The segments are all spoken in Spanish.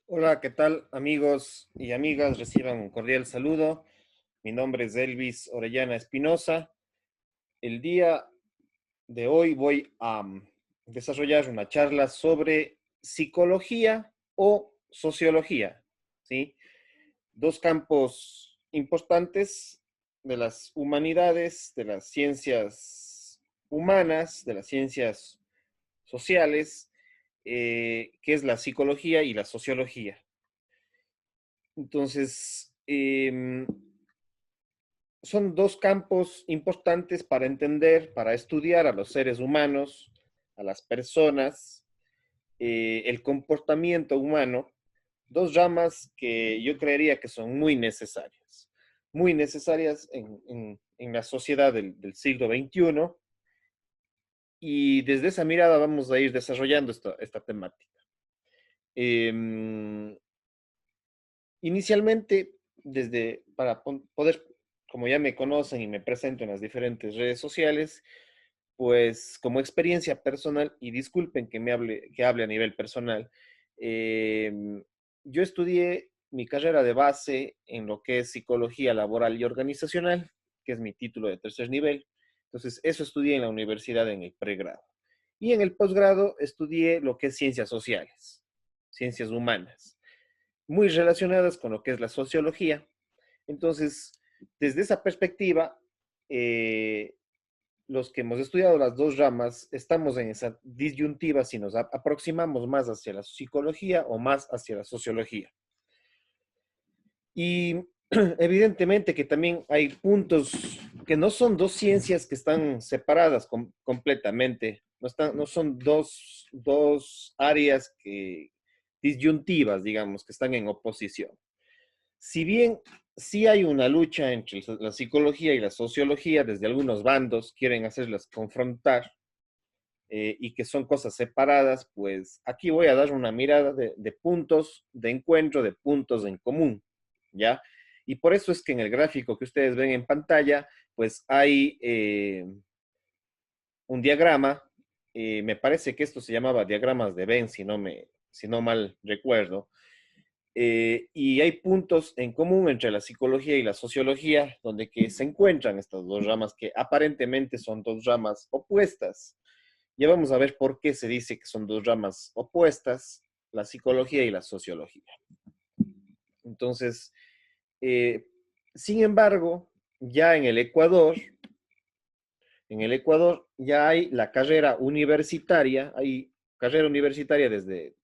Hola, ¿qué tal amigos y amigas? Reciban un cordial saludo. Mi nombre es Elvis Orellana Espinosa. El día de hoy voy a desarrollar una charla sobre psicología o sociología, ¿sí? Dos campos importantes de las humanidades, de las ciencias humanas, de las ciencias sociales, que es la psicología y la sociología. Entonces, son dos campos importantes para entender, para estudiar a los seres humanos, a las personas, el comportamiento humano, dos ramas que yo creería que son muy necesarias en la sociedad del siglo XXI, y desde esa mirada vamos a ir desarrollando esta temática. Eh, Inicialmente, poder, como ya me conocen y me presento en las diferentes redes sociales, pues como experiencia personal, y disculpen que hable a nivel personal, eh, yo estudié mi carrera de base en lo que es psicología laboral y organizacional, que es mi título de tercer nivel. Entonces, eso estudié en la universidad en el pregrado. Y en el posgrado estudié lo que es ciencias sociales, ciencias humanas muy relacionadas con lo que es la sociología. Entonces, desde esa perspectiva, eh, los que hemos estudiado las dos ramas estamos en esa disyuntiva si nos aproximamos más hacia la psicología o más hacia la sociología. Y evidentemente que también hay puntos que no son dos ciencias que están separadas completamente, no son dos áreas disyuntivas, digamos, que están en oposición. Si bien sí hay una lucha entre la psicología y la sociología, desde algunos bandos quieren hacerlas confrontar y que son cosas separadas, pues aquí voy a dar una mirada de puntos de encuentro, de puntos en común, ¿ya? Y por eso es que en el gráfico que ustedes ven en pantalla, pues hay un diagrama, me parece que esto se llamaba diagramas de Venn, si no mal recuerdo, y hay puntos en común entre la psicología y la sociología, donde que se encuentran estas dos ramas que aparentemente son dos ramas opuestas. Ya vamos a ver por qué se dice que son dos ramas opuestas, la psicología y la sociología. Entonces, eh, sin embargo, ya en el Ecuador ya hay la carrera universitaria, hay carrera universitaria desde,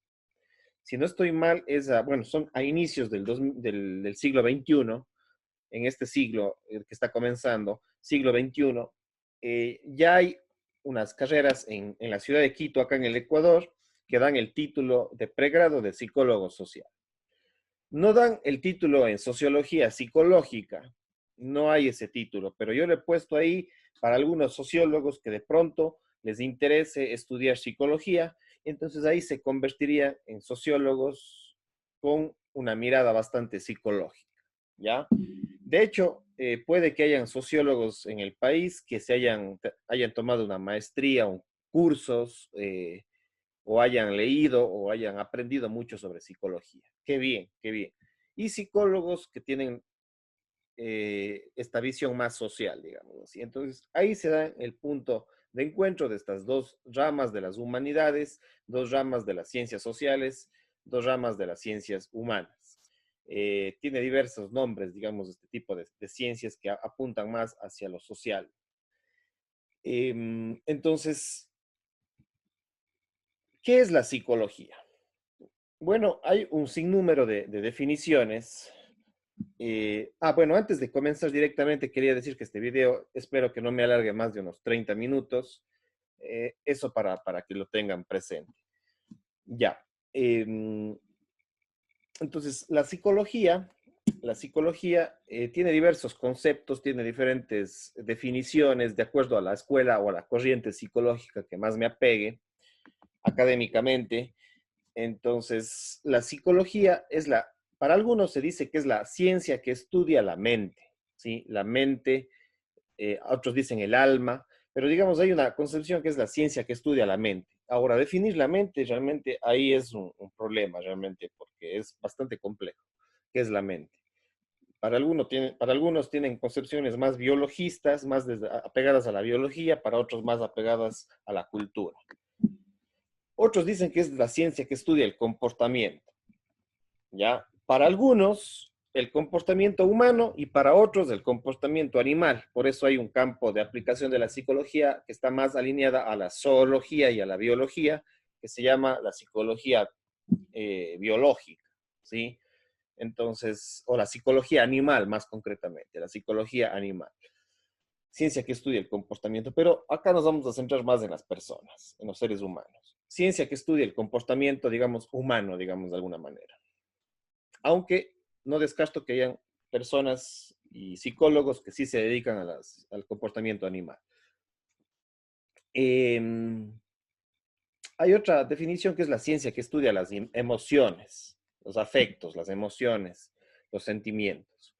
si no estoy mal, bueno, son a inicios del siglo XXI, en este siglo que está comenzando, siglo XXI, ya hay unas carreras en la ciudad de Quito, acá en el Ecuador, que dan el título de pregrado de psicólogo social. No dan el título en sociología psicológica, no hay ese título, pero yo le he puesto ahí para algunos sociólogos que de pronto les interese estudiar psicología, entonces ahí se convertiría en sociólogos con una mirada bastante psicológica, ¿ya? De hecho, puede que hayan sociólogos en el país que hayan tomado una maestría o cursos, o hayan leído o hayan aprendido mucho sobre psicología. Qué bien, qué bien. Y psicólogos que tienen esta visión más social, digamos así. Entonces, ahí se da el punto de encuentro de estas dos ramas de las humanidades, dos ramas de las ciencias sociales, dos ramas de las ciencias humanas. Tiene diversos nombres, digamos, este tipo de ciencias que apuntan más hacia lo social. Entonces, ¿qué es la psicología? Bueno, hay un sinnúmero de definiciones. Bueno, antes de comenzar directamente, quería decir que este video espero que no me alargue más de unos 30 minutos. Eso para que lo tengan presente. Ya. Eh, entonces, la psicología tiene diversos conceptos, tiene diferentes definiciones de acuerdo a la escuela o a la corriente psicológica que más me apegue académicamente. Entonces, la psicología para algunos se dice que es la ciencia que estudia la mente, ¿sí? La mente, otros dicen el alma, pero digamos, hay una concepción que es la ciencia que estudia la mente. Ahora, definir la mente realmente ahí es un problema, realmente, porque es bastante complejo, que es la mente. Para algunos tienen concepciones más biologistas, apegadas a la biología, para otros más apegadas a la cultura. Otros dicen que es la ciencia que estudia el comportamiento, ¿ya? Para algunos, el comportamiento humano y para otros, el comportamiento animal. Por eso hay un campo de aplicación de la psicología que está más alineada a la zoología y a la biología, que se llama la psicología biológica, ¿sí? Entonces, o la psicología animal, más concretamente, la psicología animal. Ciencia que estudia el comportamiento, pero acá nos vamos a centrar más en las personas, en los seres humanos. Ciencia que estudia el comportamiento, digamos, humano, digamos, de alguna manera. Aunque no descarto que hayan personas y psicólogos que sí se dedican al comportamiento animal. Hay otra definición que es la ciencia que estudia las emociones, los afectos, las emociones, los sentimientos.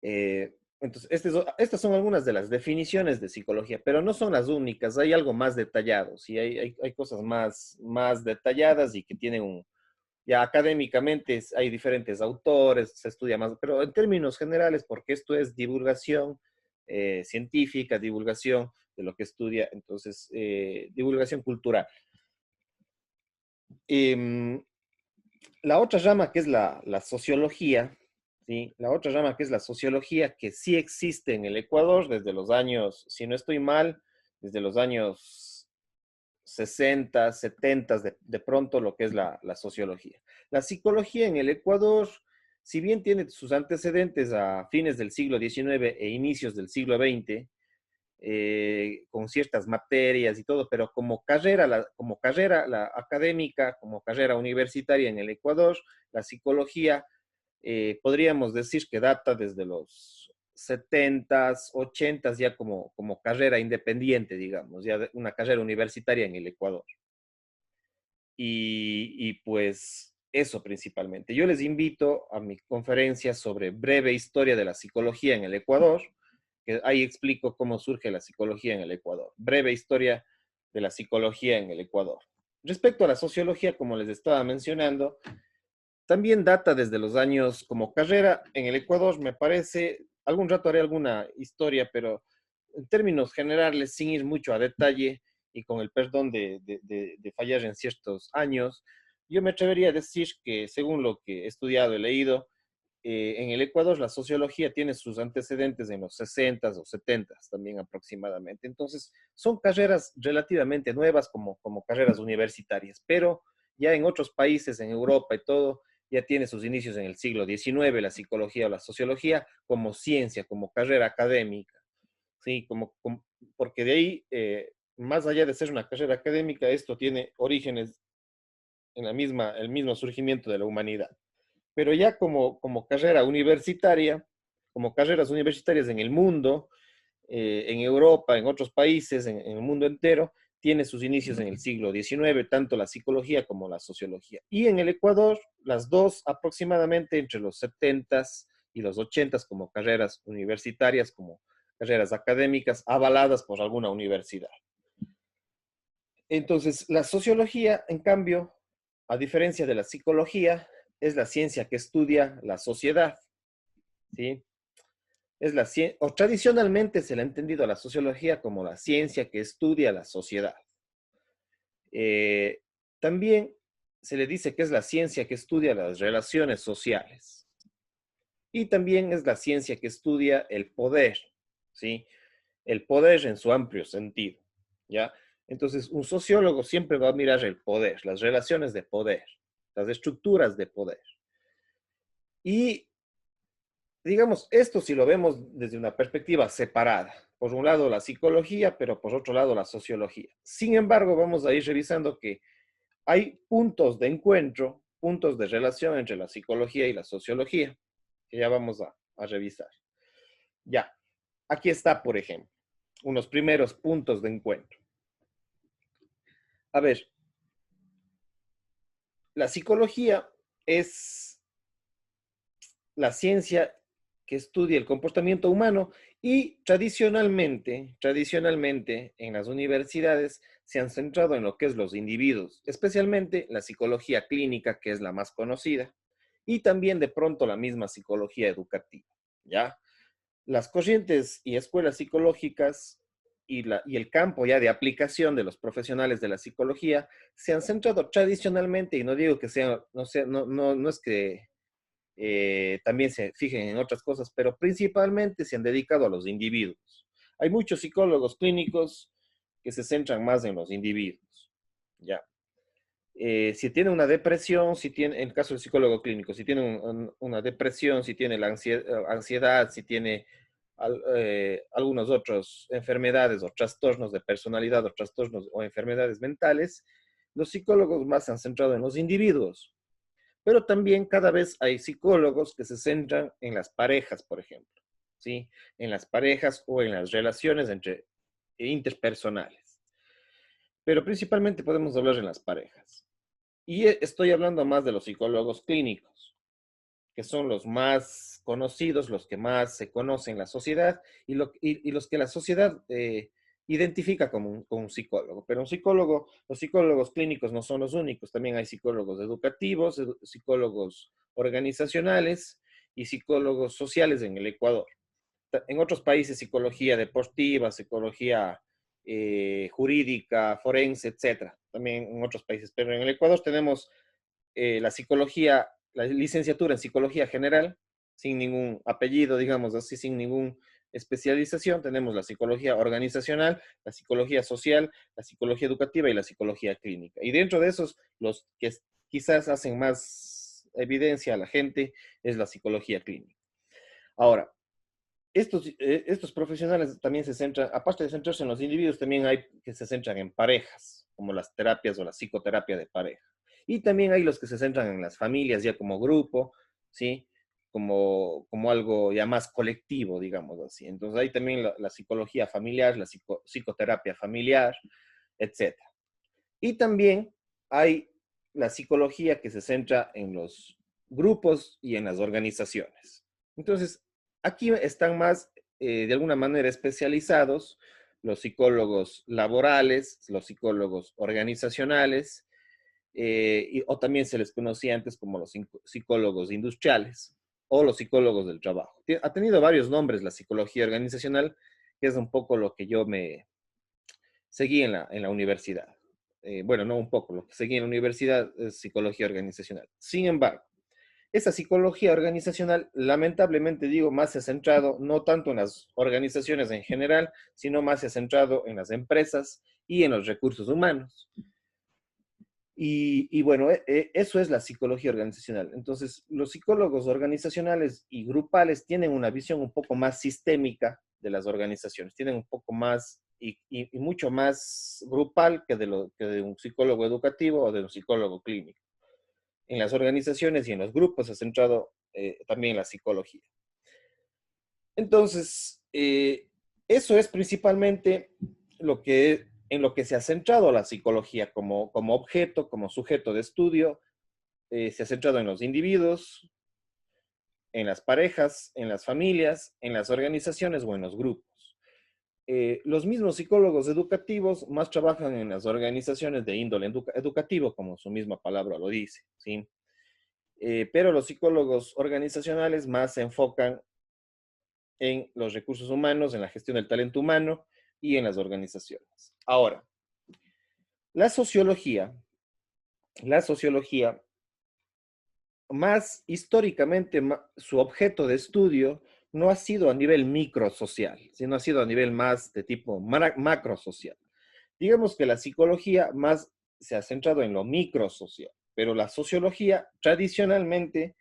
Entonces, estas son algunas de las definiciones de psicología, pero no son las únicas. Hay algo más detallado, ¿sí? Hay cosas más detalladas y que tienen ya académicamente hay diferentes autores, se estudia más, pero en términos generales, porque esto es divulgación científica, divulgación de lo que estudia, entonces, divulgación cultural. Em, la otra rama que es la sociología, ¿sí? La otra rama que es la sociología, que sí existe en el Ecuador desde los años, si no estoy mal, desde los años 60, 70, de pronto lo que es la sociología. La psicología en el Ecuador, si bien tiene sus antecedentes a fines del siglo XIX e inicios del siglo XX, con ciertas materias y todo, pero como carrera la académica, como carrera universitaria en el Ecuador, la psicología, podríamos decir que data desde los 70s, 80s, ya como carrera independiente, digamos, ya una carrera universitaria en el Ecuador. Y pues eso principalmente. Yo les invito a mi conferencia sobre breve historia de la psicología en el Ecuador, que ahí explico cómo surge la psicología en el Ecuador. Breve historia de la psicología en el Ecuador. Respecto a la sociología, como les estaba mencionando, también data desde los años como carrera en el Ecuador, me parece, algún rato haré alguna historia, pero en términos generales, sin ir mucho a detalle y con el perdón de fallar en ciertos años, yo me atrevería a decir que según lo que he estudiado, he leído, en el Ecuador la sociología tiene sus antecedentes en los 60s o 70s también aproximadamente. Entonces, son carreras relativamente nuevas como carreras universitarias, pero ya en otros países, en Europa y todo, ya tiene sus inicios en el siglo XIX, la psicología o la sociología como ciencia, como carrera académica, ¿sí? Porque de ahí, más allá de ser una carrera académica, esto tiene orígenes en el mismo surgimiento de la humanidad. Pero ya como carrera universitaria, como carreras universitarias en el mundo, en Europa, en otros países, en el mundo entero, tiene sus inicios en el siglo XIX, tanto la psicología como la sociología. Y en el Ecuador, las dos aproximadamente entre los 70s y los 80s como carreras universitarias, como carreras académicas avaladas por alguna universidad. Entonces, la sociología, en cambio, a diferencia de la psicología, es la ciencia que estudia la sociedad, ¿sí? O tradicionalmente se le ha entendido a la sociología como la ciencia que estudia la sociedad. Eh, También se le dice que es la ciencia que estudia las relaciones sociales. Y también es la ciencia que estudia el poder, ¿sí? El poder en su amplio sentido, ¿ya? Entonces, un sociólogo siempre va a mirar el poder, las relaciones de poder, las estructuras de poder. Y digamos, esto si lo vemos desde una perspectiva separada. Por un lado la psicología, pero por otro lado la sociología. Sin embargo, vamos a ir revisando que hay puntos de encuentro, puntos de relación entre la psicología y la sociología, que ya vamos a revisar. Ya, aquí está, por ejemplo, unos primeros puntos de encuentro. A ver, la psicología es la ciencia que estudia el comportamiento humano y tradicionalmente en las universidades se han centrado en lo que es los individuos, especialmente la psicología clínica, que es la más conocida, y también de pronto la misma psicología educativa, ¿ya? Las corrientes y escuelas psicológicas y el campo ya de aplicación de los profesionales de la psicología se han centrado tradicionalmente, y no digo que sea, no, sea, no es que también se fijen en otras cosas, pero principalmente se han dedicado a los individuos. Hay muchos psicólogos clínicos que se centran más en los individuos, ¿ya? Si tiene una depresión, si tiene, en el caso del psicólogo clínico, si tiene una depresión, si tiene la ansiedad, si tiene algunas otras enfermedades o trastornos de personalidad o trastornos o enfermedades mentales, los psicólogos más se han centrado en los individuos. Pero también cada vez hay psicólogos que se centran en las parejas, por ejemplo, ¿sí? En las parejas o en las relaciones interpersonales. Pero principalmente podemos hablar en las parejas. Y estoy hablando más de los psicólogos clínicos, que son los más conocidos, los que más se conocen en la sociedad y los que la sociedad identifica como un psicólogo. Pero los psicólogos clínicos no son los únicos, también hay psicólogos educativos, psicólogos organizacionales y psicólogos sociales en el Ecuador. En otros países, psicología deportiva, psicología jurídica, forense, etcétera. También en otros países, pero en el Ecuador tenemos la psicología, la licenciatura en psicología general, sin ningún apellido, digamos así, sin ninguna especialización. Tenemos la psicología organizacional, la psicología social, la psicología educativa y la psicología clínica. Y dentro de esos, los que quizás hacen más evidencia a la gente es la psicología clínica. Ahora, estos profesionales también se centran, aparte de centrarse en los individuos, también hay que se centran en parejas, como las terapias o la psicoterapia de pareja. Y también hay los que se centran en las familias ya como grupo, ¿sí? Como algo ya más colectivo, digamos así. Entonces hay también la psicología familiar, la psicoterapia familiar, etcétera. Y también hay la psicología que se centra en los grupos y en las organizaciones. Entonces, aquí están más, de alguna manera, especializados los psicólogos laborales, los psicólogos organizacionales, o también se les conocía antes como los psicólogos industriales o los psicólogos del trabajo. Ha tenido varios nombres la psicología organizacional, que es un poco lo que yo me seguí en la universidad. Bueno, no un poco, lo que seguí en la universidad es psicología organizacional. Sin embargo, esa psicología organizacional, lamentablemente digo, más se ha centrado no tanto en las organizaciones en general, sino más se ha centrado en las empresas y en los recursos humanos. Y bueno, eso es la psicología organizacional. Entonces, los psicólogos organizacionales y grupales tienen una visión un poco más sistémica de las organizaciones, tienen un poco más y mucho más grupal que de un psicólogo educativo o de un psicólogo clínico. En las organizaciones y en los grupos se ha centrado también la psicología. Entonces, eso es principalmente en lo que se ha centrado la psicología como objeto, como sujeto de estudio. Se ha centrado en los individuos, en las parejas, en las familias, en las organizaciones o en los grupos. Los mismos psicólogos educativos más trabajan en las organizaciones de índole educativo, como su misma palabra lo dice, ¿sí? Pero los psicólogos organizacionales más se enfocan en los recursos humanos, en la gestión del talento humano y en las organizaciones. Ahora, la sociología, la sociología más históricamente, su objeto de estudio no ha sido a nivel microsocial, sino ha sido a nivel más de tipo macrosocial. Digamos que la psicología más se ha centrado en lo microsocial, pero la sociología tradicionalmente,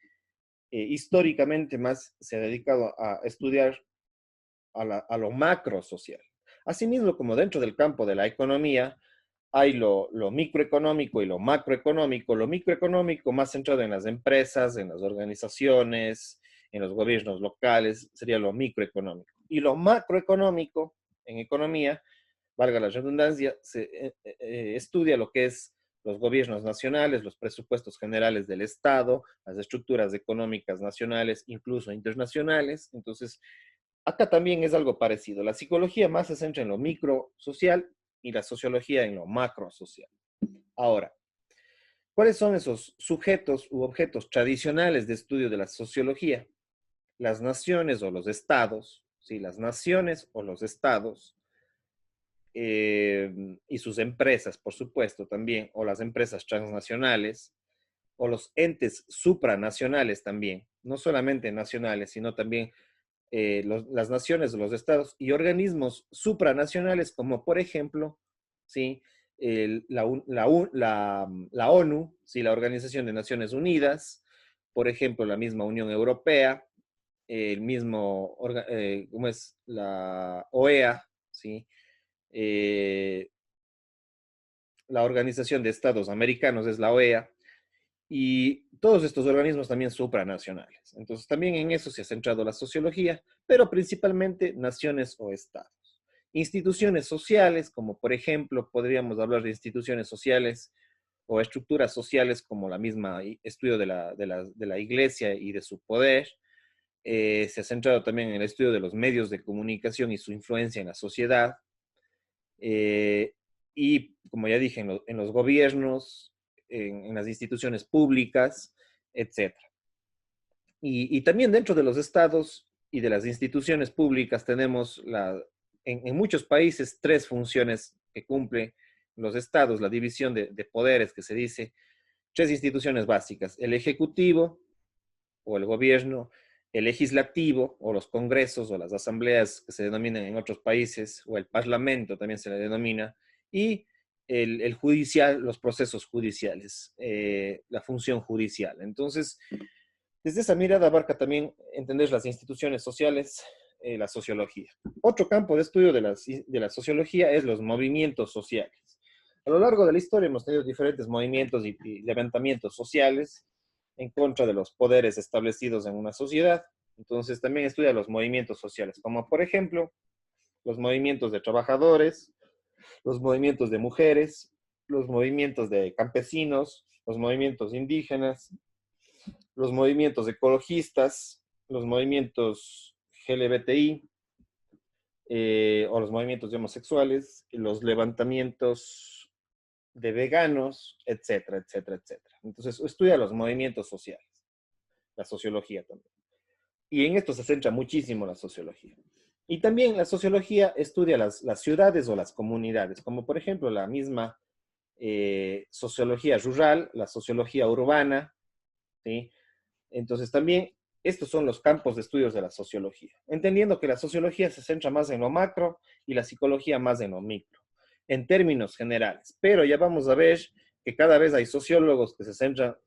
históricamente más se ha dedicado a estudiar a lo macrosocial. Asimismo, como dentro del campo de la economía, hay lo microeconómico y lo macroeconómico. Lo microeconómico más centrado en las empresas, en las organizaciones, en los gobiernos locales, sería lo microeconómico. Y lo macroeconómico, en economía, valga la redundancia, se estudia lo que es los gobiernos nacionales, los presupuestos generales del Estado, las estructuras económicas nacionales, incluso internacionales. Entonces, acá también es algo parecido. La psicología más se centra en lo microsocial y la sociología en lo macrosocial. Ahora, ¿cuáles son esos sujetos u objetos tradicionales de estudio de la sociología? Las naciones o los estados, ¿sí? Las naciones o los estados, y sus empresas, por supuesto, también, o las empresas transnacionales, o los entes supranacionales también, no solamente nacionales, sino también las naciones, los estados y organismos supranacionales, como por ejemplo, ¿sí? La ONU, ¿sí? La Organización de Naciones Unidas, por ejemplo, la misma Unión Europea, el mismo, ¿cómo es? La OEA, ¿sí? Eh, la Organización de Estados Americanos es la OEA, y todos estos organismos también supranacionales. Entonces, también en eso se ha centrado la sociología, pero principalmente naciones o estados. Instituciones sociales, como por ejemplo, podríamos hablar de instituciones sociales o estructuras sociales como la misma estudio de la iglesia y de su poder. Se ha centrado también en el estudio de los medios de comunicación y su influencia en la sociedad. Eh, y como ya dije, en los gobiernos, en las instituciones públicas, etcétera. Y también dentro de los estados y de las instituciones públicas tenemos en muchos países tres funciones que cumplen los estados, la división de poderes que se dice, tres instituciones básicas: el ejecutivo o el gobierno, el legislativo o los congresos o las asambleas que se denominan en otros países, o el parlamento también se le denomina, y el judicial, los procesos judiciales, la función judicial. Entonces, desde esa mirada abarca también entender las instituciones sociales, la sociología. Otro campo de estudio de la sociología es los movimientos sociales. A lo largo de la historia hemos tenido diferentes movimientos y levantamientos sociales en contra de los poderes establecidos en una sociedad. Entonces también estudia los movimientos sociales, como por ejemplo los movimientos de trabajadores, los movimientos de mujeres, los movimientos de campesinos, los movimientos indígenas, los movimientos ecologistas, los movimientos LGBTI, o los movimientos de homosexuales, los levantamientos de veganos, etcétera, etcétera, etcétera. Entonces, estudia los movimientos sociales, la sociología también. Y en esto se centra muchísimo la sociología. Y también la sociología estudia las ciudades o las comunidades, como por ejemplo la misma sociología rural, la sociología urbana, ¿sí? Entonces también estos son los campos de estudios de la sociología, entendiendo que la sociología se centra más en lo macro y la psicología más en lo micro, en términos generales. Pero ya vamos a ver que cada vez hay sociólogos que se centran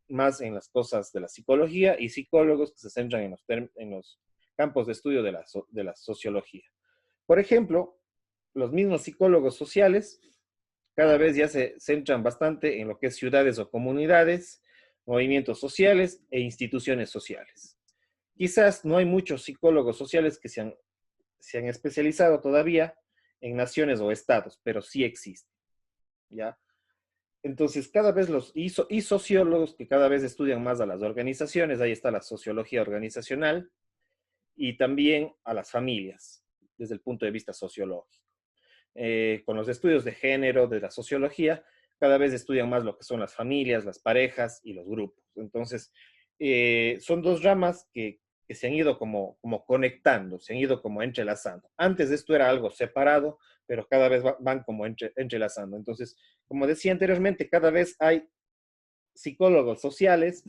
más en las cosas de la psicología y psicólogos que se centran en los campos de estudio de la sociología. Por ejemplo, los mismos psicólogos sociales cada vez ya se centran bastante en lo que es ciudades o comunidades, movimientos sociales e instituciones sociales. Quizás no hay muchos psicólogos sociales que se han especializado todavía en naciones o estados, pero sí existen, ¿ya? Entonces, cada vez y sociólogos que cada vez estudian más a las organizaciones, ahí está la sociología organizacional, y también a las familias, desde el punto de vista sociológico. Con los estudios de género, de la sociología, cada vez estudian más lo que son las familias, las parejas y los grupos. Entonces, son dos ramas que se han ido como conectando, se han ido como entrelazando. Antes esto era algo separado, pero cada vez van como entrelazando. Entonces, como decía anteriormente, cada vez hay psicólogos sociales,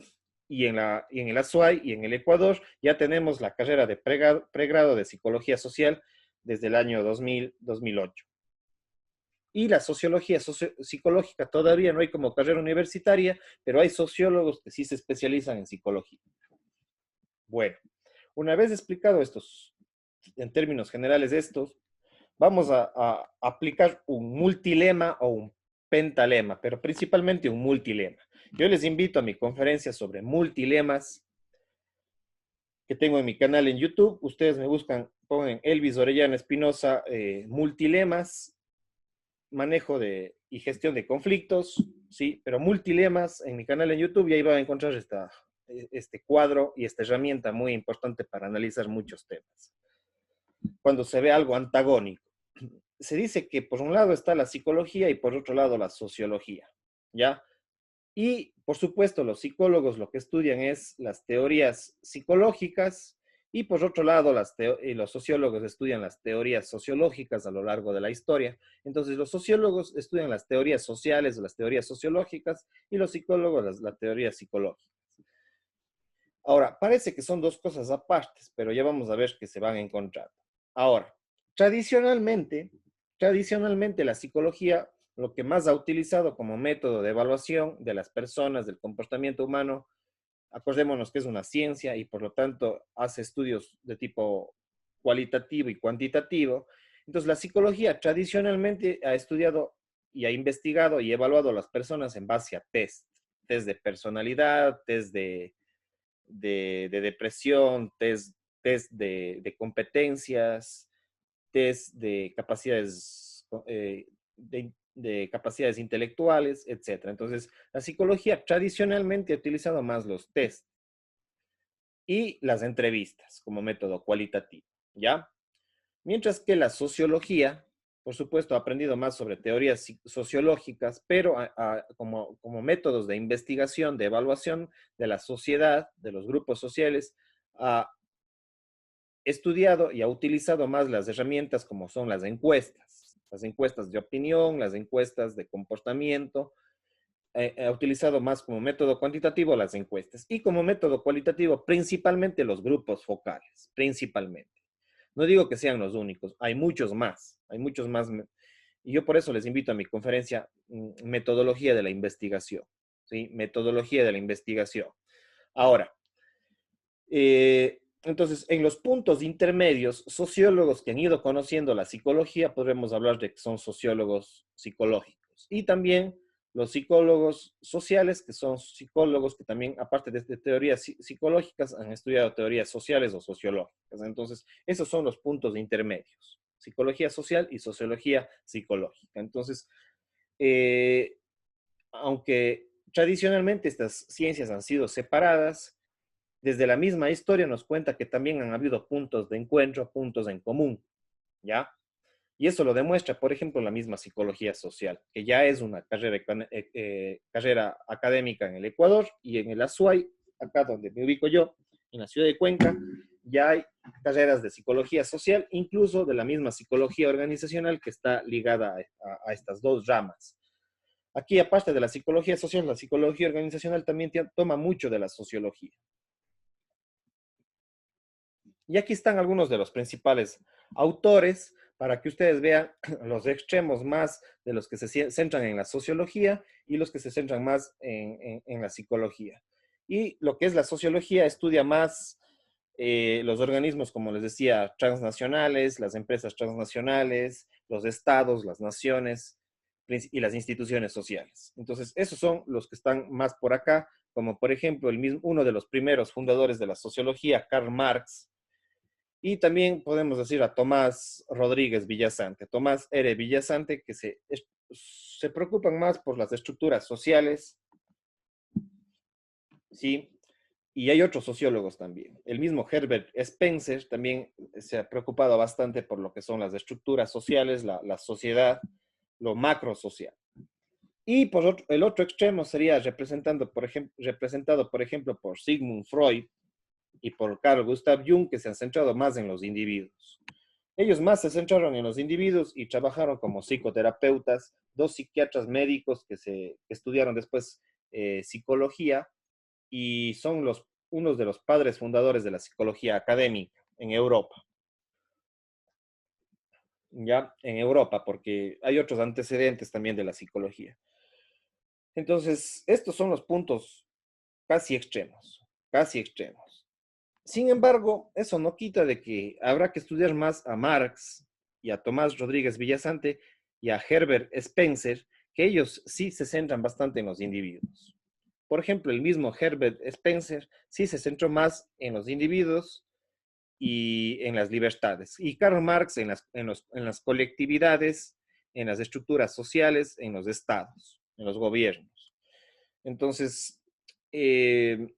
y en el Azuay y en el Ecuador ya tenemos la carrera de pregrado de psicología social desde el año 2008. Y la sociología psicológica todavía no hay como carrera universitaria, pero hay sociólogos que sí se especializan en psicología. Bueno, una vez explicado estos, en términos generales estos, vamos a aplicar un multilema o un pentalema, pero principalmente un multilema. Yo les invito a mi conferencia sobre multilemas que tengo en mi canal en YouTube. Ustedes me buscan, ponen Elvis Orellana Espinosa, multilemas, manejo y gestión de conflictos, sí, pero multilemas en mi canal en YouTube, y ahí van a encontrar este cuadro y esta herramienta muy importante para analizar muchos temas. Cuando se ve algo antagónico, se dice que por un lado está la psicología y por otro lado la sociología, ¿ya? Y por supuesto los psicólogos lo que estudian es las teorías psicológicas y por otro lado los sociólogos estudian las teorías sociológicas a lo largo de la historia. Entonces los sociólogos estudian las teorías sociales o las teorías sociológicas y los psicólogos las teorías psicológicas. Ahora, parece que son dos cosas apartes, pero ya vamos a ver que se van encontrando. Ahora, tradicionalmente, tradicionalmente la psicología lo que más ha utilizado como método de evaluación de las personas, del comportamiento humano, acordémonos que es una ciencia y por lo tanto hace estudios de tipo cualitativo y cuantitativo. Entonces, la psicología tradicionalmente ha estudiado y ha investigado y evaluado a las personas en base a test de personalidad, test de depresión, test de competencias, test de capacidades, de capacidades intelectuales, etc. Entonces, la psicología tradicionalmente ha utilizado más los test y las entrevistas como método cualitativo, ¿ya? Mientras que la sociología, por supuesto, ha aprendido más sobre teorías sociológicas, pero como métodos de investigación, de evaluación de la sociedad, de los grupos sociales, ha estudiado y ha utilizado más las herramientas como son las encuestas de opinión, las encuestas de comportamiento, ha utilizado más como método cuantitativo las encuestas y como método cualitativo principalmente los grupos focales, principalmente. No digo que sean los únicos, hay muchos más. Y yo por eso les invito a mi conferencia Metodología de la Investigación, ¿sí? Metodología de la Investigación. Ahora, entonces, en los puntos intermedios, sociólogos que han ido conociendo la psicología, podremos hablar de que son sociólogos psicológicos. Y también los psicólogos sociales, que son psicólogos que también, aparte de teorías psicológicas, han estudiado teorías sociales o sociológicas. Entonces, esos son los puntos intermedios. Psicología social y sociología psicológica. Entonces, aunque tradicionalmente estas ciencias han sido separadas, desde la misma historia nos cuenta que también han habido puntos de encuentro, puntos en común, ¿ya? Y eso lo demuestra, por ejemplo, la misma psicología social, que ya es una carrera académica en el Ecuador y en el Azuay, acá donde me ubico yo, en la ciudad de Cuenca, ya hay carreras de psicología social, incluso de la misma psicología organizacional que está ligada a estas dos ramas. Aquí, aparte de la psicología social, la psicología organizacional también toma mucho de la sociología. Y aquí están algunos de los principales autores para que ustedes vean los extremos más de los que se centran en la sociología y los que se centran más en la psicología. Y lo que es la sociología estudia más los organismos, como les decía, transnacionales, las empresas transnacionales, los estados, las naciones y las instituciones sociales. Entonces, esos son los que están más por acá, como por ejemplo uno de los primeros fundadores de la sociología, Karl Marx, y también podemos decir a Tomás Rodríguez Villasante, Tomás R. Villasante, que se preocupan más por las estructuras sociales, ¿sí? Y hay otros sociólogos también. El mismo Herbert Spencer también se ha preocupado bastante por lo que son las estructuras sociales, la sociedad, lo macro social. Y el otro extremo sería representado, por ejemplo, por Sigmund Freud y por Carl Gustav Jung, que se han centrado más en los individuos. Ellos más se centraron en los individuos y trabajaron como psicoterapeutas, dos psiquiatras médicos que estudiaron después psicología y son unos de los padres fundadores de la psicología académica en Europa. Ya, en Europa, porque hay otros antecedentes también de la psicología. Entonces, estos son los puntos casi extremos, casi extremos. Sin embargo, eso no quita de que habrá que estudiar más a Marx y a Tomás Rodríguez Villasante y a Herbert Spencer, que ellos sí se centran bastante en los individuos. Por ejemplo, el mismo Herbert Spencer sí se centró más en los individuos y en las libertades. Y Karl Marx en las colectividades, en las estructuras sociales, en los estados, en los gobiernos. Entonces, eh,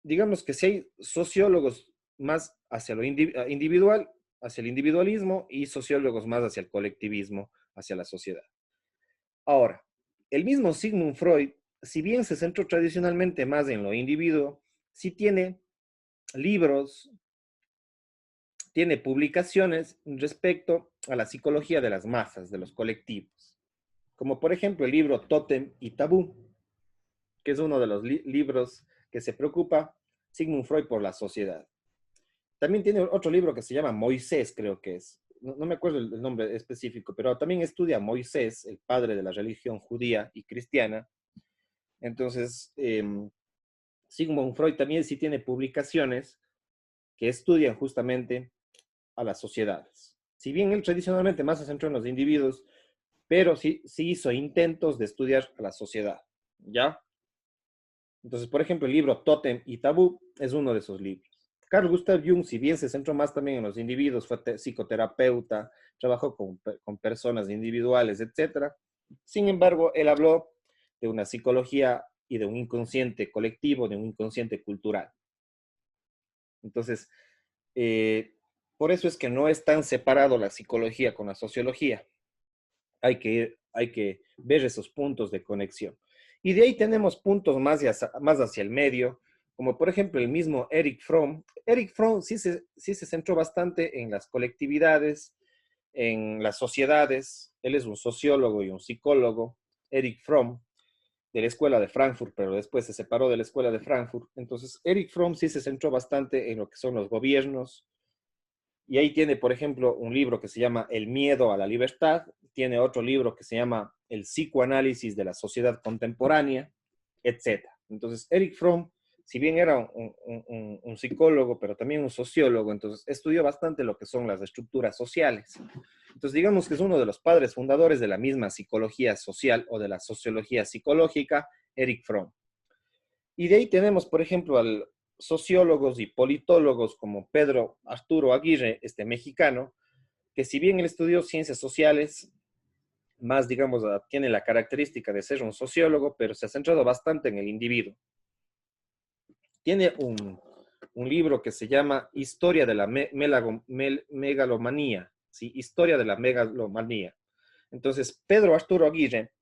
digamos que si hay sociólogos más hacia lo individual, hacia el individualismo, y sociólogos más hacia el colectivismo, hacia la sociedad. Ahora, el mismo Sigmund Freud, si bien se centró tradicionalmente más en lo individuo, sí tiene libros, tiene publicaciones respecto a la psicología de las masas, de los colectivos, como por ejemplo el libro Tótem y Tabú, que es uno de los libros que se preocupa Sigmund Freud por la sociedad. También tiene otro libro que se llama Moisés, creo que es. No me acuerdo el nombre específico, pero también estudia a Moisés, el padre de la religión judía y cristiana. Entonces, Sigmund Freud también sí tiene publicaciones que estudian justamente a las sociedades. Si bien él tradicionalmente más se centró en los individuos, pero sí hizo intentos de estudiar a la sociedad, ¿ya? Entonces, por ejemplo, el libro Tótem y Tabú es uno de esos libros. Carl Gustav Jung, si bien se centró más también en los individuos, fue psicoterapeuta, trabajó con personas individuales, etc. Sin embargo, él habló de una psicología y de un inconsciente colectivo, de un inconsciente cultural. Entonces, por eso es que no es tan separado la psicología con la sociología. Hay que ver esos puntos de conexión. Y de ahí tenemos puntos más hacia el medio, como por ejemplo el mismo Erich Fromm. Erich Fromm sí se centró bastante en las colectividades, en las sociedades. Él es un sociólogo y un psicólogo, Erich Fromm, de la escuela de Frankfurt, pero después se separó de la escuela de Frankfurt. Entonces, Erich Fromm sí se centró bastante en lo que son los gobiernos, y ahí tiene, por ejemplo, un libro que se llama El miedo a la libertad, tiene otro libro que se llama El psicoanálisis de la sociedad contemporánea, etc. Entonces, Erich Fromm, si bien era un psicólogo, pero también un sociólogo, entonces estudió bastante lo que son las estructuras sociales. Entonces, digamos que es uno de los padres fundadores de la misma psicología social o de la sociología psicológica, Erich Fromm. Y de ahí tenemos, por ejemplo, al sociólogos y politólogos como Pedro Arturo Aguirre, este mexicano, que si bien él estudió ciencias sociales, más, digamos, tiene la característica de ser un sociólogo, pero se ha centrado bastante en el individuo. Tiene un libro que se llama Historia de la megalomanía, ¿sí? Historia de la megalomanía. Entonces, Pedro Arturo Aguirre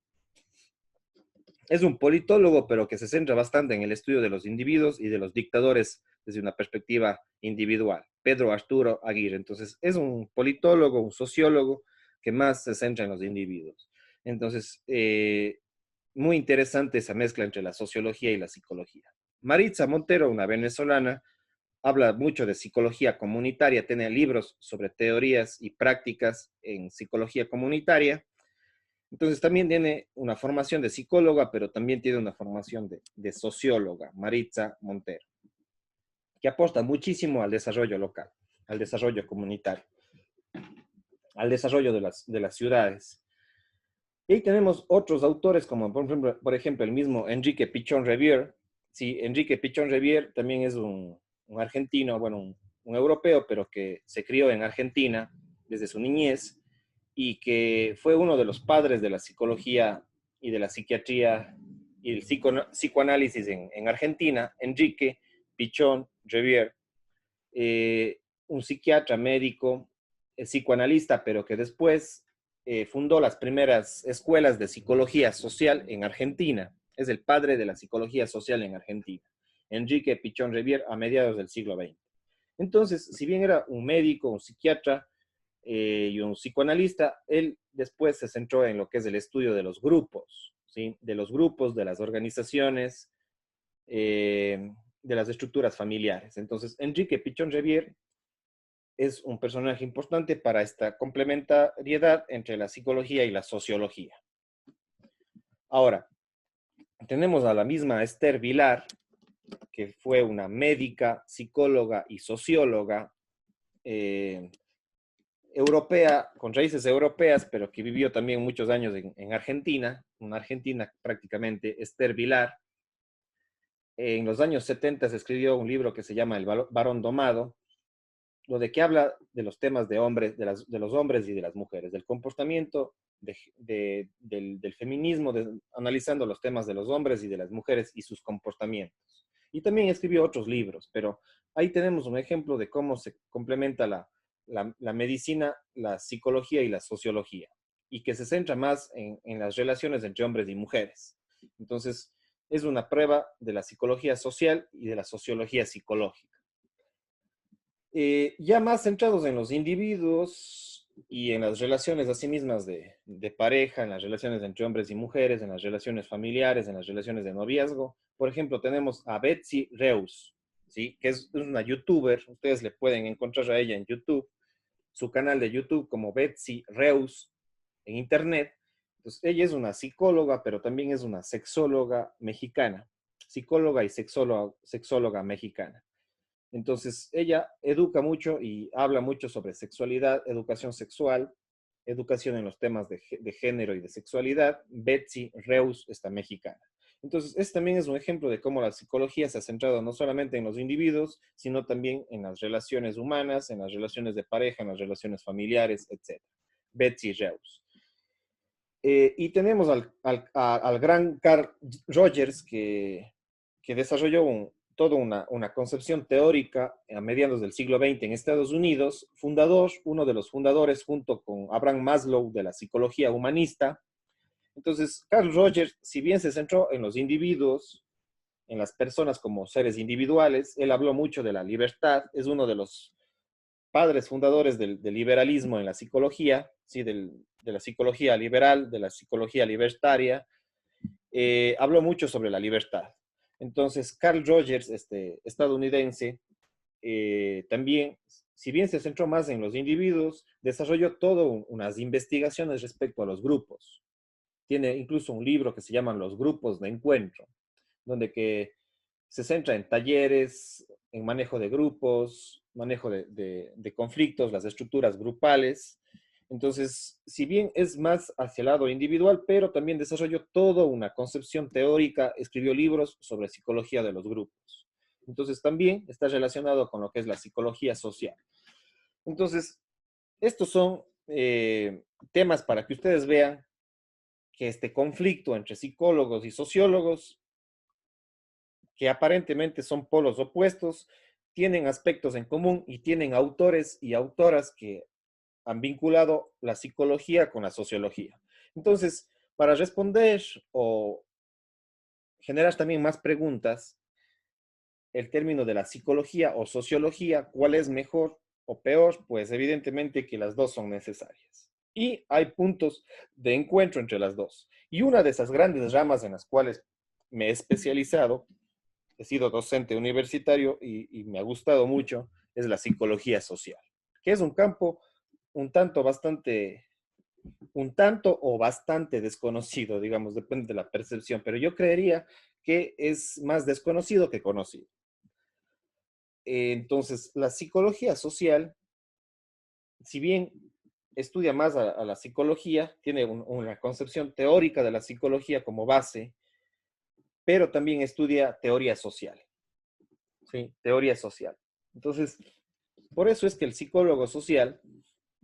es un politólogo, pero que se centra bastante en el estudio de los individuos y de los dictadores desde una perspectiva individual. Pedro Arturo Aguirre. Entonces, es un politólogo, un sociólogo que más se centra en los individuos. Entonces, muy interesante esa mezcla entre la sociología y la psicología. Maritza Montero, una venezolana, habla mucho de psicología comunitaria, tiene libros sobre teorías y prácticas en psicología comunitaria. Entonces también tiene una formación de psicóloga, pero también tiene una formación de socióloga, Maritza Montero, que aporta muchísimo al desarrollo local, al desarrollo comunitario, al desarrollo de las ciudades. Y ahí tenemos otros autores, como por ejemplo el mismo Enrique Pichón Revier. Sí, Enrique Pichón Revier también es un argentino, bueno, un europeo, pero que se crió en Argentina desde su niñez y que fue uno de los padres de la psicología y de la psiquiatría y el psicoanálisis en Argentina, Enrique Pichón Revier, un psiquiatra médico, psicoanalista, pero que después fundó las primeras escuelas de psicología social en Argentina. Es el padre de la psicología social en Argentina, Enrique Pichón Revier, a mediados del siglo XX. Entonces, si bien era un médico, un psiquiatra, y un psicoanalista, él después se centró en lo que es el estudio de los grupos, ¿sí? De los grupos, de las organizaciones, de las estructuras familiares. Entonces, Enrique Pichón Revier es un personaje importante para esta complementariedad entre la psicología y la sociología. Ahora, tenemos a la misma Esther Vilar, que fue una médica, psicóloga y socióloga, europea, con raíces europeas, pero que vivió también muchos años en Argentina, una argentina prácticamente, Esther Vilar. En los años 70 se escribió un libro que se llama El varón domado, lo de que habla de los temas de hombres, de los hombres y de las mujeres, del comportamiento del feminismo, analizando los temas de los hombres y de las mujeres y sus comportamientos. Y también escribió otros libros, pero ahí tenemos un ejemplo de cómo se complementa la medicina, la psicología y la sociología, y que se centra más en las relaciones entre hombres y mujeres. Entonces, es una prueba de la psicología social y de la sociología psicológica. Ya más centrados en los individuos y en las relaciones a sí mismas de pareja, en las relaciones entre hombres y mujeres, en las relaciones familiares, en las relaciones de noviazgo. Por ejemplo, tenemos a Betsy Reus, ¿sí? Que es una youtuber, ustedes le pueden encontrar a ella en YouTube, su canal de YouTube como Betsy Reus en internet. Entonces, ella es una psicóloga, pero también es una sexóloga mexicana, psicóloga y sexóloga mexicana. Entonces, ella educa mucho y habla mucho sobre sexualidad, educación sexual, educación en los temas de género y de sexualidad. Betsy Reus, esta mexicana. Entonces, este también es un ejemplo de cómo la psicología se ha centrado no solamente en los individuos, sino también en las relaciones humanas, en las relaciones de pareja, en las relaciones familiares, etc. Betsy Reus. Y tenemos al gran Carl Rogers, que desarrolló toda una concepción teórica a mediados del siglo XX en Estados Unidos, uno de los fundadores junto con Abraham Maslow de la psicología humanista. Entonces, Carl Rogers, si bien se centró en los individuos, en las personas como seres individuales, él habló mucho de la libertad, es uno de los padres fundadores del liberalismo en la psicología, ¿sí? De la psicología liberal, de la psicología libertaria, habló mucho sobre la libertad. Entonces, Carl Rogers, este estadounidense, también, si bien se centró más en los individuos, desarrolló todas unas investigaciones respecto a los grupos. Tiene incluso un libro que se llama Los grupos de encuentro, donde que se centra en talleres, en manejo de grupos, manejo de conflictos, las estructuras grupales. Entonces, si bien es más hacia el lado individual, pero también desarrolló toda una concepción teórica, escribió libros sobre psicología de los grupos. Entonces, también está relacionado con lo que es la psicología social. Entonces, estos son temas para que ustedes vean que este conflicto entre psicólogos y sociólogos, que aparentemente son polos opuestos, tienen aspectos en común y tienen autores y autoras que han vinculado la psicología con la sociología. Entonces, para responder o generar también más preguntas, el término de la psicología o sociología, ¿cuál es mejor o peor? Pues evidentemente que las dos son necesarias. Y hay puntos de encuentro entre las dos. Y una de esas grandes ramas en las cuales me he especializado, he sido docente universitario y me ha gustado mucho, es la psicología social, que es un campo un tanto bastante, un tanto o bastante desconocido, digamos, depende de la percepción, pero yo creería que es más desconocido que conocido. Entonces, la psicología social, si bien estudia más a la psicología, tiene una concepción teórica de la psicología como base, pero también estudia teoría social, ¿sí? Teoría social. Entonces, por eso es que el psicólogo social,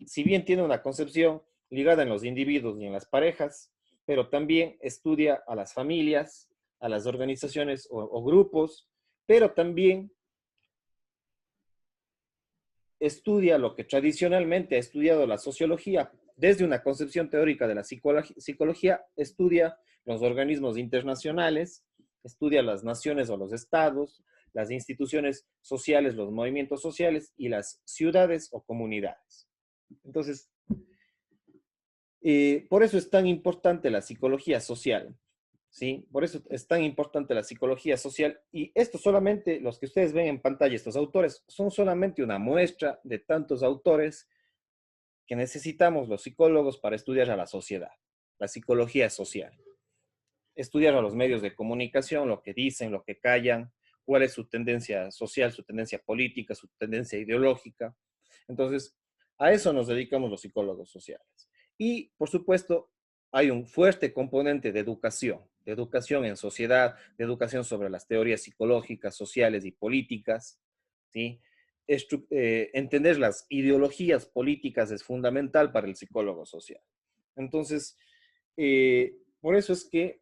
si bien tiene una concepción ligada en los individuos y en las parejas, pero también estudia a las familias, a las organizaciones o grupos, pero también estudia lo que tradicionalmente ha estudiado la sociología. Desde una concepción teórica de la psicología, estudia los organismos internacionales, estudia las naciones o los estados, las instituciones sociales, los movimientos sociales y las ciudades o comunidades. Entonces, por eso es tan importante la psicología social, ¿sí? Por eso es tan importante la psicología social. Y esto solamente, los que ustedes ven en pantalla, estos autores, son solamente una muestra de tantos autores que necesitamos los psicólogos para estudiar a la sociedad, la psicología social. Estudiar a los medios de comunicación, lo que dicen, lo que callan, cuál es su tendencia social, su tendencia política, su tendencia ideológica. Entonces, a eso nos dedicamos los psicólogos sociales. Y, por supuesto, hay un fuerte componente de educación en sociedad, de educación sobre las teorías psicológicas, sociales y políticas, ¿sí? entender las ideologías políticas es fundamental para el psicólogo social. Entonces, por eso es que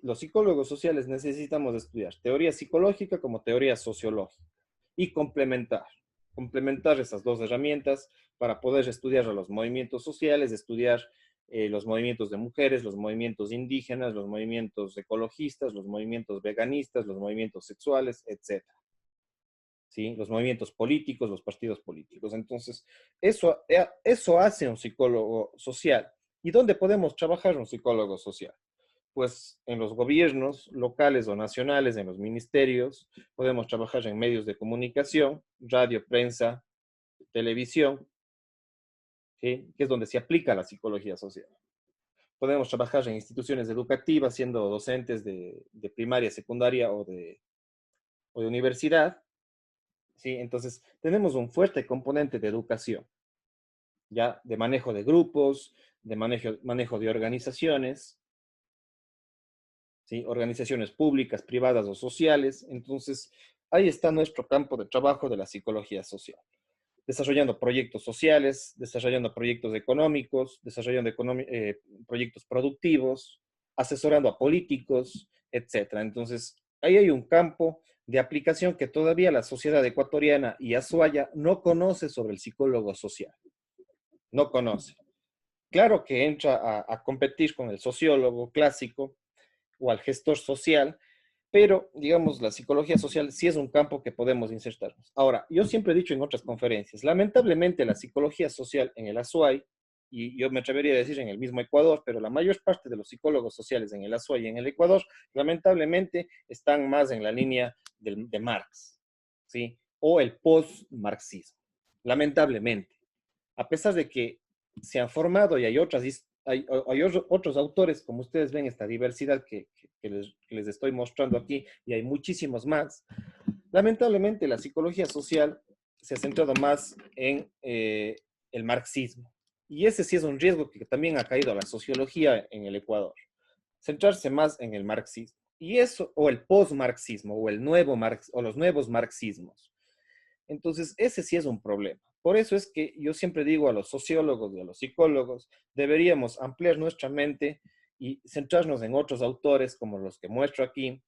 los psicólogos sociales necesitamos estudiar teoría psicológica como teoría sociológica y complementar esas dos herramientas para poder estudiar a los movimientos sociales, estudiar los movimientos de mujeres, los movimientos indígenas, los movimientos ecologistas, los movimientos veganistas, los movimientos sexuales, etcétera. ¿Sí? Los movimientos políticos, los partidos políticos. Entonces, eso hace un psicólogo social. ¿Y dónde podemos trabajar un psicólogo social? Pues en los gobiernos locales o nacionales, en los ministerios, podemos trabajar en medios de comunicación, radio, prensa, televisión, ¿sí? Que es donde se aplica la psicología social. Podemos trabajar en instituciones educativas, siendo docentes de primaria, secundaria o de universidad, ¿sí? Entonces, tenemos un fuerte componente de educación, ya de manejo de grupos, de manejo de organizaciones, ¿sí? Organizaciones públicas, privadas o sociales. Entonces, ahí está nuestro campo de trabajo de la psicología social. Desarrollando proyectos sociales, desarrollando proyectos económicos, desarrollando proyectos productivos, asesorando a políticos, etcétera. Entonces, ahí hay un campo de aplicación que todavía la sociedad ecuatoriana y Azuaya no conoce sobre el psicólogo social. No conoce. Claro que entra a competir con el sociólogo clásico o al gestor social, pero, digamos, la psicología social sí es un campo que podemos insertarnos. Ahora, yo siempre he dicho en otras conferencias, lamentablemente la psicología social en el Azuay, y yo me atrevería a decir en el mismo Ecuador, pero la mayor parte de los psicólogos sociales en el Azuay y en el Ecuador, lamentablemente están más en la línea de Marx, ¿sí? O el post-marxismo, lamentablemente. A pesar de que se han formado y hay otros autores, como ustedes ven, esta diversidad que les estoy mostrando aquí, y hay muchísimos más. Lamentablemente, la psicología social se ha centrado más en el marxismo. Y ese sí es un riesgo que también ha caído a la sociología en el Ecuador. Centrarse más en el marxismo. Y eso, o el post-marxismo, o o los nuevos marxismos. Entonces, ese sí es un problema. Por eso es que yo siempre digo a los sociólogos y a los psicólogos, deberíamos ampliar nuestra mente y centrarnos en otros autores como los que muestro aquí,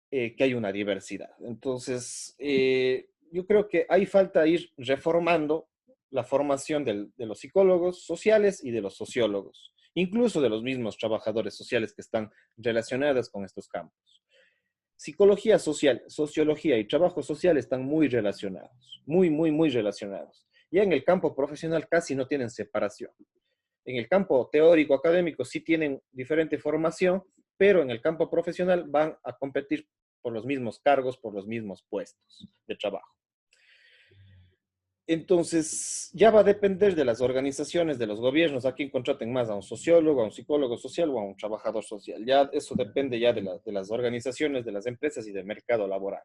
que hay una diversidad. Entonces, yo creo que hay falta ir reformando la formación de los psicólogos sociales y de los sociólogos, incluso de los mismos trabajadores sociales que están relacionados con estos campos. Psicología social, sociología y trabajo social están muy relacionados, muy relacionados. Ya en el campo profesional casi no tienen separación. En el campo teórico, académico, sí tienen diferente formación, pero en el campo profesional van a competir por los mismos cargos, por los mismos puestos de trabajo. Entonces, ya va a depender de las organizaciones, de los gobiernos, a quién contraten más, a un sociólogo, a un psicólogo social o a un trabajador social. Ya eso depende ya de las organizaciones, de las empresas y del mercado laboral.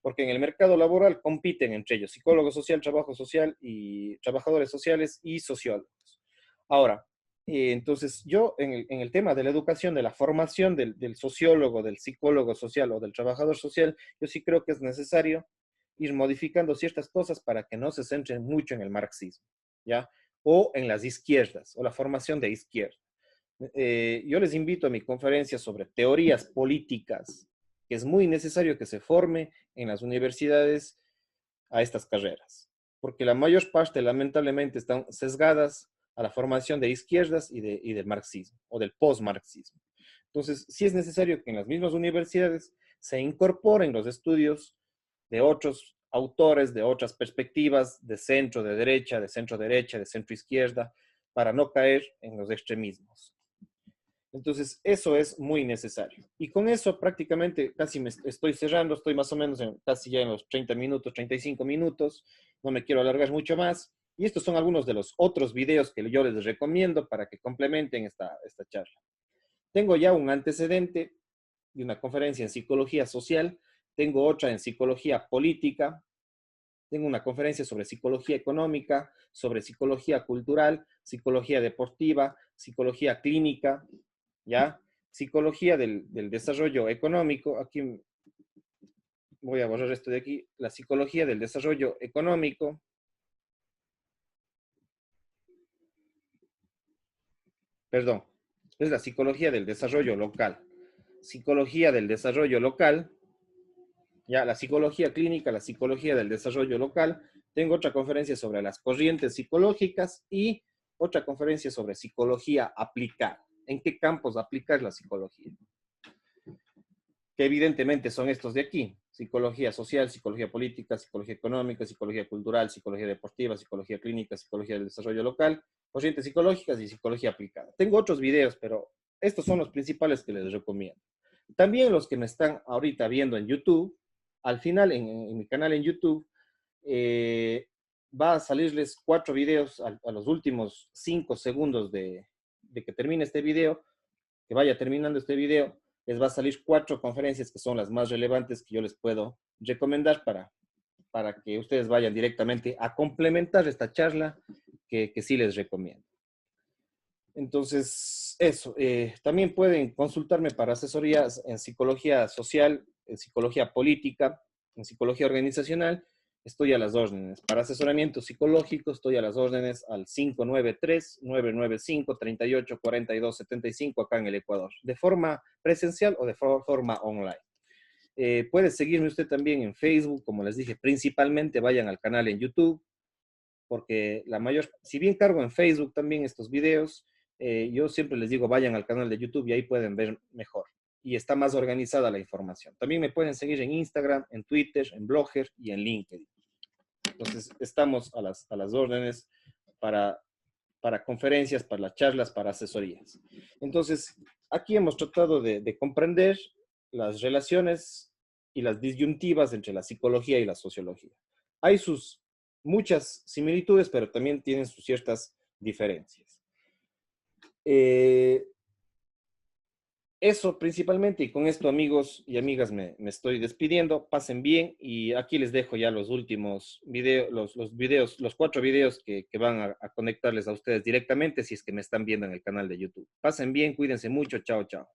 Porque en el mercado laboral compiten entre ellos psicólogo social, trabajo social y trabajadores sociales y sociólogos. Ahora, entonces yo en el tema de la educación, de la formación del sociólogo, del psicólogo social o del trabajador social, yo sí creo que es necesario ir modificando ciertas cosas para que no se centren mucho en el marxismo, ¿ya? O en las izquierdas, o la formación de izquierda. Yo les invito a mi conferencia sobre teorías políticas, que es muy necesario que se forme en las universidades a estas carreras, porque la mayor parte lamentablemente están sesgadas a la formación de izquierdas y del marxismo, o del post-marxismo. Entonces, sí es necesario que en las mismas universidades se incorporen los estudios de otros autores, de otras perspectivas, de centro, de derecha, de centro derecha, de centro izquierda, para no caer en los extremismos. Entonces, eso es muy necesario. Y con eso prácticamente casi me estoy cerrando, estoy más o menos casi ya en los 30 minutos, 35 minutos, no me quiero alargar mucho más. Y estos son algunos de los otros videos que yo les recomiendo para que complementen esta charla. Tengo ya un antecedente de una conferencia en psicología social, tengo otra en psicología política, tengo una conferencia sobre psicología económica, sobre psicología cultural, psicología deportiva, psicología clínica, ¿ya? Psicología del desarrollo económico. Aquí voy a borrar esto de aquí, la psicología del desarrollo económico. Perdón, es la psicología del desarrollo local. Psicología del desarrollo local, ya la psicología clínica, la psicología del desarrollo local. Tengo otra conferencia sobre las corrientes psicológicas y otra conferencia sobre psicología aplicada. ¿En qué campos aplicar la psicología? Que evidentemente son estos de aquí: psicología social, psicología política, psicología económica, psicología cultural, psicología deportiva, psicología clínica, psicología del desarrollo local, corrientes psicológicas y psicología aplicada. Tengo otros videos, pero estos son los principales que les recomiendo. También los que me están ahorita viendo en YouTube, al final en mi canal en YouTube, va a salirles 4 videos a los últimos 5 segundos de que termine este video, que vaya terminando este video, les va a salir 4 conferencias que son las más relevantes que yo les puedo recomendar para que ustedes vayan directamente a complementar esta charla que sí les recomiendo. Entonces, eso. También pueden consultarme para asesorías en psicología social, en psicología política, en psicología organizacional. Estoy a las órdenes. Para asesoramiento psicológico estoy a las órdenes al 593-995-384275 acá en el Ecuador, de forma presencial o de forma online. Puede seguirme usted también en Facebook, como les dije, principalmente vayan al canal en YouTube, porque si bien cargo en Facebook también estos videos, yo siempre les digo, vayan al canal de YouTube y ahí pueden ver mejor. Y está más organizada la información. También me pueden seguir en Instagram, en Twitter, en Blogger y en LinkedIn. Entonces, estamos a las órdenes para conferencias, para las charlas, para asesorías. Entonces, aquí hemos tratado de comprender las relaciones y las disyuntivas entre la psicología y la sociología. Hay sus muchas similitudes, pero también tienen sus ciertas diferencias. Eso principalmente, y con esto, amigos y amigas, me estoy despidiendo. Pasen bien y aquí les dejo ya los últimos videos, los videos, los 4 videos que van a conectarles a ustedes directamente si es que me están viendo en el canal de YouTube. Pasen bien, cuídense mucho, chao, chao.